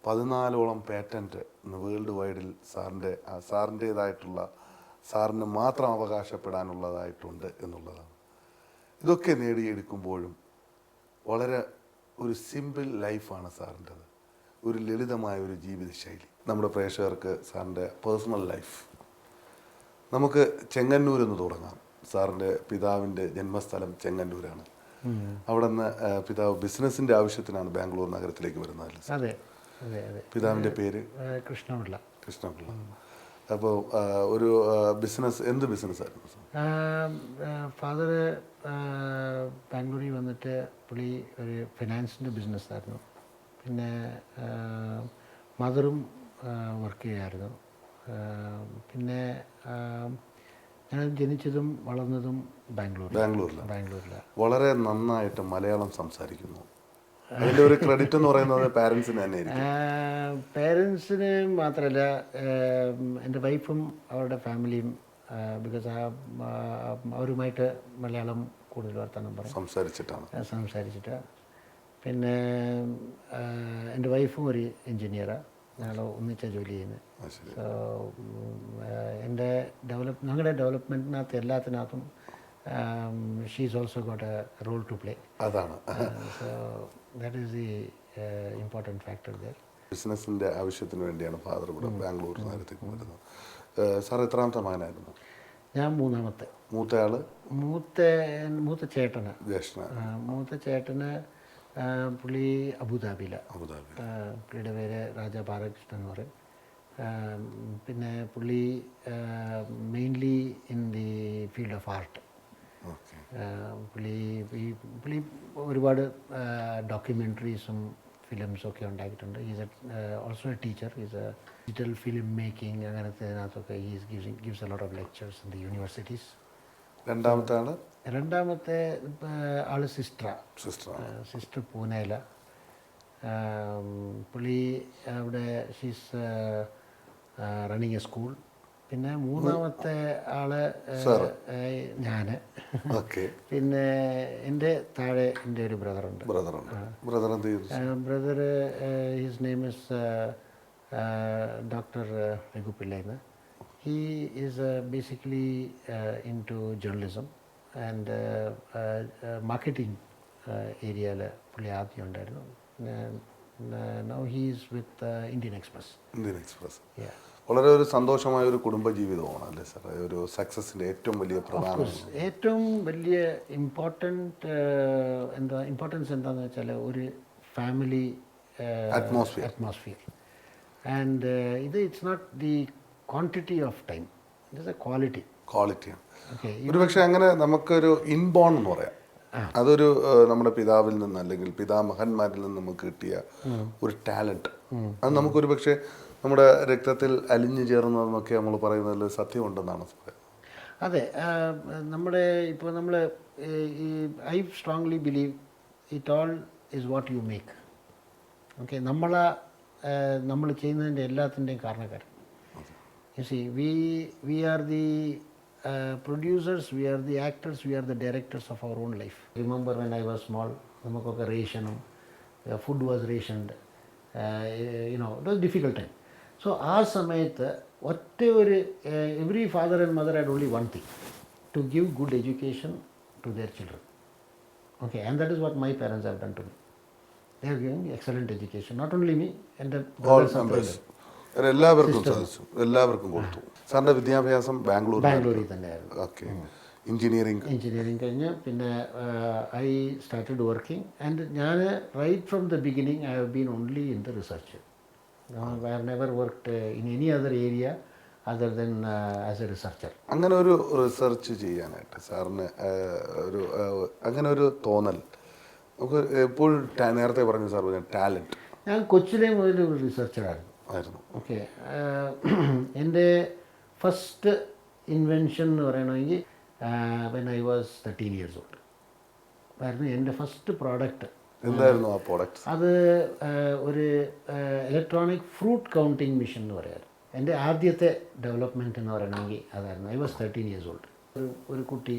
പതിനാലോളം patent ഇന്ന് world വൈഡിൽ സാറിൻ്റേതായിട്ടുള്ള സാറിന് മാത്രം അവകാശപ്പെടാനുള്ളതായിട്ടുണ്ട് എന്നുള്ളതാണ്. ഇതൊക്കെ നേടിയെടുക്കുമ്പോഴും വളരെ ഒരു സിമ്പിൾ ലൈഫാണ് സാറിൻ്റെത്, ഒരു ലളിതമായ ഒരു ജീവിതശൈലി. നമ്മുടെ പ്രേക്ഷകർക്ക് സാറിൻ്റെ പേഴ്സണൽ ലൈഫ്, നമുക്ക് ചെങ്ങന്നൂരിൽ നിന്ന് തുടങ്ങാം. സാറിൻ്റെ പിതാവിൻ്റെ ജന്മസ്ഥലം ചെങ്ങന്നൂരാണ്. അവിടെ നിന്ന് പിതാവ് ബിസിനസ്സിൻ്റെ ആവശ്യത്തിനാണ് ബാംഗ്ലൂർ നഗരത്തിലേക്ക് വരുന്നത്. അതെ അതെ അതെ. പിതാവിൻ്റെ പേര് കൃഷ്ണപിള്ള. അപ്പോൾ ഒരു ബിസിനസ്, എന്ത് ബിസിനസ്സായിരുന്നു? ഫാദർ ബാംഗ്ലൂരിൽ വന്നിട്ട് പുള്ളി ഒരു ഫിനാൻസിൻ്റെ ബിസിനസ്സായിരുന്നു. പിന്നെ മദറും വർക്ക് ചെയ്യായിരുന്നു. പിന്നെ ഞാൻ ജനിച്ചതും വളർന്നതും ബാംഗ്ലൂരിലാണ്. വളരെ നന്നായിട്ട് മലയാളം സംസാരിക്കുന്നു. അതിൻ്റെ ഒരു ക്രെഡിറ്റ് എന്ന് പറയുന്നത് പാരൻസിന് തന്നെയായിരിക്കും. പാരൻസിന് മാത്രമല്ല, എൻ്റെ വൈഫും അവരുടെ ഫാമിലിയും, ബിക്കോസ് അവരുമായിട്ട് മലയാളം കൂടുതൽ വർത്തമാനം പറയും, സംസാരിച്ചിട്ട്. പിന്നെ എൻ്റെ വൈഫും ഒരു എൻജിനീയറാണ്. ഞങ്ങൾ ഒന്നിച്ച ജോലി ചെയ്യുന്നത്. സോ ഞങ്ങളുടെ ഡെവലപ്മെൻറ്റിനകത്ത് എല്ലാത്തിനകത്തും she's also got a role to play. അതാണ്. So that is the important factor there. ബിസിനസ്സിൻ്റെ ആവശ്യത്തിന് വേണ്ടിയാണ് ഫാദർ ഇവിടെ ബാംഗ്ലൂർ നഗരത്തേക്ക് വരുന്നത്. സാർ എത്രാമത്തെ മകനായിരുന്നു? ഞാൻ മൂന്നാമത്തെ. മൂത്തയാള്? മൂത്ത ചേട്ടന്. മൂത്ത ചേട്ടന് പുള്ളി അബുദാബിയിലാണ്. പുള്ളിയുടെ പേര് രാജാ ബാലകൃഷ്ണൻ എന്ന് പറയും. പിന്നെ പുള്ളി mainly in the field of art. പുള്ളി ഒരുപാട് ഡോക്യുമെൻ്ററീസും ഫിലിംസും ഒക്കെ ഉണ്ടാക്കിയിട്ടുണ്ട്. Is also A teacher. Is A digital film making അങ്ങനത്തെ അതിനകത്തൊക്കെ gives a lot of lectures in the universities. രണ്ടാമത്തെ ആള് സിസ്റ്റർ പൂനെയിലാണ്. പുള്ളി അവിടെ ഷീസ് റണ്ണിങ് എ സ്കൂൾ. പിന്നെ മൂന്നാമത്തെ ആള് ഞാൻ. പിന്നെ എൻ്റെ താഴെ എൻ്റെ ഒരു ബ്രദറുണ്ട്. Brother his name is doctor രഘുപിള്ളയെന്ന്. He is basically into journalism and marketing ഏരിയയിൽ പുള്ളി ആദ്യം ഉണ്ടായിരുന്നു. Now he is with Indian Express. വളരെ ഒരു സന്തോഷമായ ഒരു കുടുംബജീവിതമാണ് അല്ലേ സാർ? ഒരു സക്സസിൻ്റെ ഏറ്റവും വലിയ ഏറ്റവും വലിയ ഇമ്പോർട്ടൻസ് എന്താണെന്ന് വെച്ചാൽ ഒരു family atmosphere. And it's not the quantity of time, it's a ക്വാളിറ്റിയാണ്. ഒരു പക്ഷേ അങ്ങനെ നമുക്കൊരു ഇൻബോൺ എന്ന് പറയാം. അതൊരു നമ്മുടെ പിതാവിൽ നിന്ന് അല്ലെങ്കിൽ പിതാമഹന്മാരിൽ നിന്ന് നമുക്ക് കിട്ടിയ ഒരു ടാലൻറ്റ്. അത് നമുക്കൊരു പക്ഷേ നമ്മുടെ രക്തത്തിൽ അലിഞ്ഞു ചേർന്നതെന്നൊക്കെ നമ്മൾ പറയുന്നതിൽ സത്യമുണ്ടെന്നാണ് പറയുന്നത്. അതെ. നമ്മുടെ ഇപ്പോൾ I strongly believe it all is what you make. Okay, നമ്മൾ ചെയ്യുന്നതിൻ്റെ എല്ലാത്തിൻ്റെയും കാരണക്കാരൻ. You see, we are the producers, we are the actors, we are the directors of our own life. Remember when I was small, നമുക്കൊക്കെ റേഷനും food was rationed. It was difficult time. So ആ സമയത്ത് every father and mother had only one thing, to give good education to their children. Okay, and that is what my parents have done to me. They are giving excellent education, not only me and the brothers and sisters. എല്ലാവർക്കും കൊടുത്തു. സാറിൻ്റെ വിദ്യാഭ്യാസം ബാംഗ്ലൂരിൽ തന്നെയായിരുന്നു. Okay. Engineering കഴിഞ്ഞ് പിന്നെ I started working. And ഞാൻ right from the beginning I have been only in the research. I have never worked in any other area other than as a researcher. അങ്ങനെ ഒരു റിസർച്ച് ചെയ്യാനായിട്ട് സാറിന് അങ്ങനെ ഒരു തോന്നൽ നമുക്ക് എപ്പോഴും നേരത്തെ പറഞ്ഞു സാർ പറഞ്ഞ ടാലൻറ്റ്. ഞാൻ കൊച്ചിലെ മുതൽ ഒരു റിസർച്ചറായിരുന്നു. ഓക്കെ, എൻ്റെ ഫസ്റ്റ് ഇൻവെൻഷൻ എന്ന് പറയണമെങ്കിൽ when I was 13 years old ആയിരുന്നു എൻ്റെ ഫസ്റ്റ് പ്രോഡക്റ്റ്. എന്തായിരുന്നു ആ പ്രോഡക്റ്റ്? അത് ഒരു ഇലക്ട്രോണിക് ഫ്രൂട്ട് കൗണ്ടിങ് മെഷീൻ എന്ന് പറയാറ്. എൻ്റെ ആദ്യത്തെ ഡെവലപ്മെൻറ്റ് എന്ന് പറയണമെങ്കിൽ അതായിരുന്നു. I was 13 years old. ഒരു കുട്ടി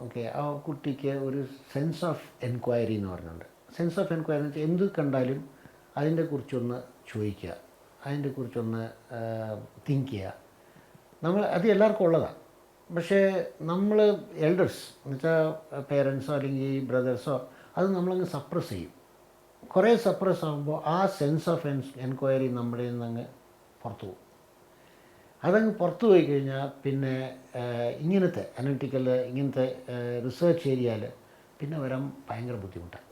ഓക്കെ, ആ കുട്ടിക്ക് ഒരു സെൻസ് ഓഫ് എൻക്വയറി എന്ന് പറഞ്ഞുണ്ട്. സെൻസ് ഓഫ് എൻക്വയറി എന്ന് വെച്ചാൽ എന്ത് കണ്ടാലും അതിൻ്റെ കുറിച്ചൊന്ന് ചോദിക്കുക, അതിൻ്റെ കുറിച്ചൊന്ന് തിങ്ക് ചെയ്യുക. അത് എല്ലാവർക്കും ഉള്ളതാണ്. പക്ഷേ നമ്മൾ എൽഡേഴ്സ് എന്ന് വെച്ചാൽ പേരൻസോ അല്ലെങ്കിൽ ബ്രദേഴ്സോ അത് നമ്മളങ്ങ് സപ്രസ് ചെയ്യും. കുറേ സപ്രസ് ആകുമ്പോൾ ആ സെൻസ് ഓഫ് എൻക്വയറി നമ്മുടെ നിന്നങ്ങ് പുറത്തു പോകും. അതങ്ങ് പുറത്തു പോയി കഴിഞ്ഞാൽ പിന്നെ ഇങ്ങനത്തെ അനലിറ്റിക്കൽ ഇങ്ങനത്തെ റിസർച്ച് ഏരിയയിൽ പിന്നെ വരാൻ ഭയങ്കര ബുദ്ധിമുട്ടാണ്.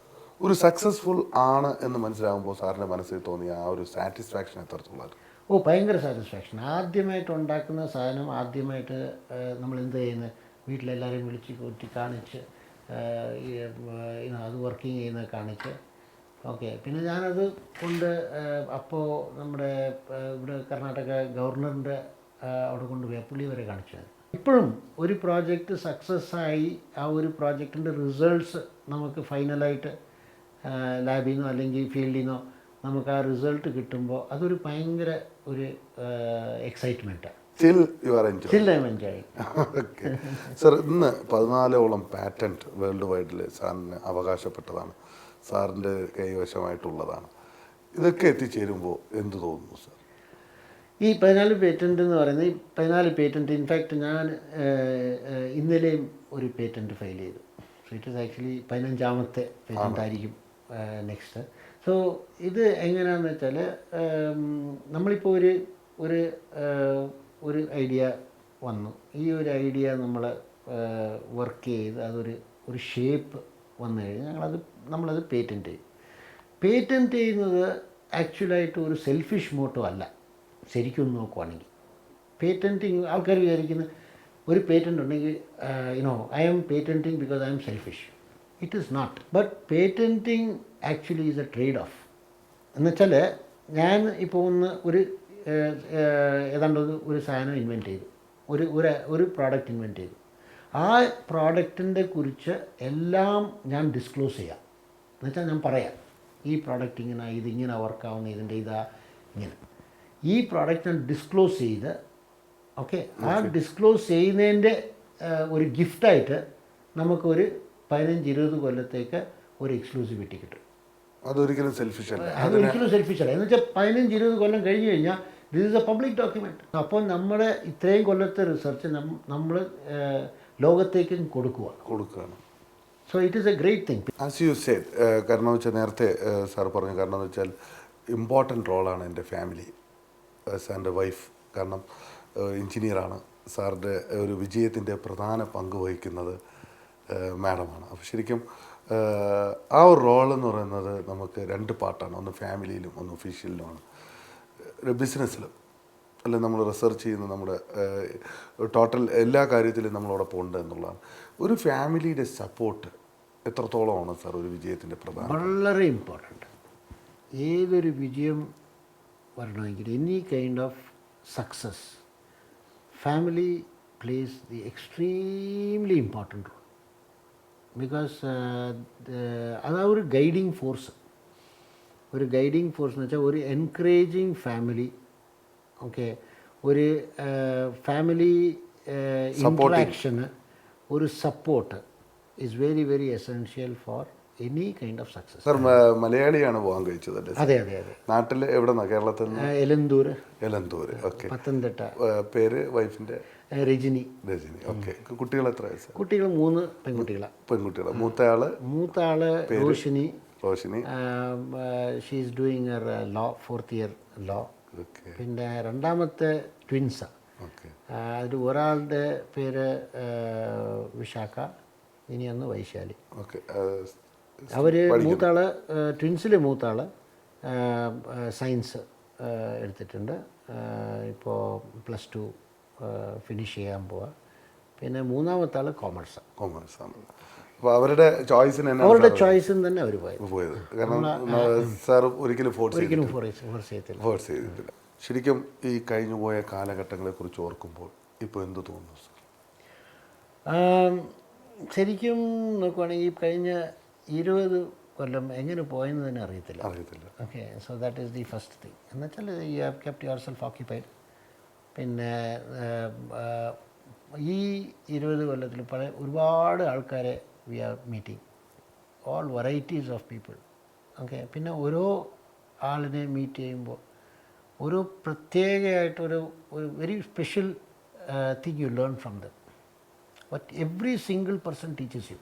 ഒരു സക്സസ്ഫുൾ ആണ് എന്ന് മനസ്സിലാകുമ്പോൾ സാറിൻ്റെ മനസ്സിൽ തോന്നിയ ആ ഒരു സാറ്റിസ്ഫാക്ഷൻ എത്രത്തോളം? ഭയങ്കര സാറ്റിസ്ഫാക്ഷൻ. ആദ്യമായിട്ട് ഉണ്ടാക്കുന്ന സാധനം ആദ്യമായിട്ട് നമ്മൾ എന്ത് ചെയ്യുന്നത്, വീട്ടിലെല്ലാവരെയും വിളിച്ച് കൂട്ടി കാണിച്ച് അത് വർക്കിംഗ് ചെയ്യുന്നത് കാണിച്ച് ഓക്കെ. പിന്നെ ഞാനത് കൊണ്ട് അപ്പോൾ നമ്മുടെ ഇവിടെ കർണാടക ഗവർണറിൻ്റെ അവിടെ കൊണ്ടുപോയി പുള്ളി വരെ കാണിച്ചു. ഇപ്പോഴും ഒരു പ്രോജക്റ്റ് സക്സസ്സായി ആ ഒരു പ്രോജക്റ്റിൻ്റെ റിസൾട്ട്സ് നമുക്ക് ഫൈനലായിട്ട് ലാബിൽ നിന്നോ അല്ലെങ്കിൽ ഫീൽഡിൽ നിന്നോ നമുക്ക് ആ റിസൾട്ട് കിട്ടുമ്പോൾ അതൊരു ഭയങ്കര ഒരു എക്സൈറ്റ്മെൻറ്റാണ്. Still I'm enjoying. Okay sir, ഇന്ന് 14ഓളം പാറ്റൻറ്റ് വേൾഡ് വൈഡിൽ സാറിന് അവകാശപ്പെട്ടതാണ്, സാറിൻ്റെ കൈവശമായിട്ടുള്ളതാണ്. ഇതൊക്കെ എത്തിച്ചേരുമ്പോൾ എന്ത് തോന്നുന്നു സാർ? ഈ 14 പേറ്റൻ്റ് എന്ന് പറയുന്നത്, ഈ 14 പേറ്റൻറ്റ് ഇൻഫാക്റ്റ് ഞാൻ ഇന്നലെയും ഒരു പേറ്റൻറ്റ് ഫയൽ ചെയ്തു. സോ ഇറ്റ് ഈസ് ആക്ച്വലി 15ാമത്തെ പേറ്റൻ്റ് ആയിരിക്കും നെക്സ്റ്റ്. സോ ഇത് എങ്ങനെയാണെന്ന് വെച്ചാൽ നമ്മളിപ്പോൾ ഒരു ഐഡിയ വന്നു. ഈ ഒരു ഐഡിയ നമ്മൾ വർക്ക് ചെയ്ത് ഒരു ഷേപ്പ് വന്നു കഴിഞ്ഞാൽ നമ്മളത് പേറ്റൻറ്റ് ചെയ്യും. പേറ്റൻറ്റ് ചെയ്യുന്നത് ആക്ച്വലായിട്ട് ഒരു സെൽഫിഷ് മോട്ടോ അല്ല. ശരിക്കും നോക്കുവാണെങ്കിൽ പേറ്റൻറ്റിങ് ആൾക്കാർ വിചാരിക്കുന്നത് ഒരു പേറ്റൻ്റ് ഉണ്ടെങ്കിൽ I am patenting because I am selfish. It is not. But patenting actually is a trade off. എന്നുവെച്ചാൽ ഞാൻ ഇപ്പോൾ ഏതാണ്ട് ഒരു സാധനം ഇൻവെൻറ്റ് ചെയ്തു, ഒരു പ്രോഡക്റ്റ് ഇൻവെൻറ്റ് ചെയ്തു. ആ പ്രോഡക്റ്റിൻ്റെ കുറിച്ച് എല്ലാം ഞാൻ ഡിസ്ക്ലോസ് ചെയ്യാം. എന്നുവെച്ചാൽ ഞാൻ പറയാം ഈ പ്രോഡക്റ്റ് ഇതിങ്ങനെ വർക്കാവുന്ന ഇതിൻ്റെ ഇങ്ങനെ ഈ പ്രോഡക്റ്റ് ഞാൻ ഡിസ്ക്ലോസ് ചെയ്ത് ഓക്കെ. ആ ഡിസ്ക്ലോസ് ചെയ്യുന്നതിൻ്റെ ഒരു ഗിഫ്റ്റായിട്ട് നമുക്കൊരു 15-20 കൊല്ലത്തേക്ക് ഒരു എക്സ്ക്ലൂസിവിറ്റി കിട്ടും. അതൊരിക്കലും സെൽഫിഷ് അല്ല. അതൊരിക്കലും സെൽഫിഷ് അല്ല. എന്ന് വെച്ചാൽ 15-20 കൊല്ലം കഴിഞ്ഞ് കഴിഞ്ഞാൽ this is A public document. അപ്പോൾ നമ്മുടെ ഇത്രയും കൊല്ലത്തെ റിസർച്ച് നമ്മൾ ലോകത്തേക്കും കൊടുക്കുകയാണ്. So it is A great thing. As you said, കാരണം എന്ന് വെച്ചാൽ നേരത്തെ സാർ പറഞ്ഞു, കാരണം എന്ന് വെച്ചാൽ ഇമ്പോർട്ടൻ്റ് റോളാണ് എൻ്റെ ഫാമിലി, സാറിൻ്റെ വൈഫ്. കാരണം എഞ്ചിനീയറാണ്. സാറിൻ്റെ ഒരു വിജയത്തിൻ്റെ പ്രധാന പങ്ക് വഹിക്കുന്നത് മാഡമാണ്. അപ്പോൾ ശരിക്കും ആ ഒരു റോളെന്ന് പറയുന്നത് നമുക്ക് 2 പാർട്ടാണ്. ഒന്ന് ഫാമിലിയിലും ഒന്ന് ഒഫീഷ്യലിലുമാണ്. ബിസിനസ്സിലും അല്ലെങ്കിൽ നമ്മൾ റിസർച്ച് ചെയ്യുന്ന നമ്മുടെ ടോട്ടൽ എല്ലാ കാര്യത്തിലും നമ്മളോടൊപ്പം ഉണ്ട് എന്നുള്ളതാണ്. ഒരു ഫാമിലിയുടെ സപ്പോർട്ട് എത്രത്തോളമാണ് സാർ ഒരു വിജയത്തിൻ്റെ പ്രധാന? വളരെ ഇമ്പോർട്ടൻ്റ്. ഏതൊരു വിജയം വരണമെങ്കിൽ any kind of success, family plays the extremely important role. Because അതാ ഒരു ഗൈഡിങ് ഫോഴ്സ്. ഒരു ഗൈഡിങ് ഫോഴ്സ് എന്ന് വെച്ചാൽ ഒരു എൻകറേജിങ് ഫാമിലി. ഓക്കെ, ഒരു ഫാമിലി ഇൻട്രാക്ഷന് ഒരു support is very very essential for any kind of success. Sir മലയാളിയാണ് പോകാൻ കഴിച്ചത് അല്ലേ? അതെ. നാട്ടിൽ എവിടെന്നാ? കേരളത്തിൽ നിന്ന് എലന്തൂർ. ഓക്കെ. പത്തനംതിട്ട. പേര് വൈഫിൻ്റെ? രജനി. ഓക്കെ. കുട്ടികൾ എത്ര വയസ്സ്? കുട്ടികൾ 3 പെൺകുട്ടികളാണ്. മൂത്ത ആള് Roshini. She is doing her law, 4th year law. പിന്നെ രണ്ടാമത്തെ ട്വിൻസാണ്. അതിൽ ഒരാളുടെ പേര് വിശാഖ, ഇനിയൊന്ന് വൈശാലി. അവർ മൂത്താള്, ട്വിൻസിൽ മൂത്താള് സയൻസ് എടുത്തിട്ടുണ്ട്. ഇപ്പോൾ +2 ഫിനിഷ് ചെയ്യാൻ പോവുക. പിന്നെ മൂന്നാമത്തെ ആൾ കോമേഴ്സാണ്. അപ്പോൾ അവരുടെ ചോയ്സിന് തന്നെ അവർ പോയത്. കാരണം സാർ ഒരിക്കലും ഫോഴ്സ് ചെയ്തിട്ടില്ല. ശരിക്കും ഈ കഴിഞ്ഞുപോയ കാലഘട്ടങ്ങളെക്കുറിച്ച് ഓർക്കുമ്പോൾ ഇപ്പോൾ എന്ത് തോന്നുന്നു സാർ? ശരിക്കും നോക്കുവാണെങ്കിൽ ഈ കഴിഞ്ഞ 20 കൊല്ലം എങ്ങനെ പോയെന്ന് തന്നെ അറിയത്തില്ല. Okay, so that is the first thing. എന്നുവെച്ചാൽ you have kept yourself occupied. പിന്നെ ഈ 20 കൊല്ലത്തിൽ ഒരുപാട് ആൾക്കാരെ we are meeting, all varieties of people. Okay, പിന്നെ ഓരോ ആളിനെ മീറ്റ് ചെയ്യുമ്പോൾ ഒരു പ്രത്യേകമായിട്ടൊരു very special thing you learn from them. But every single person teaches U.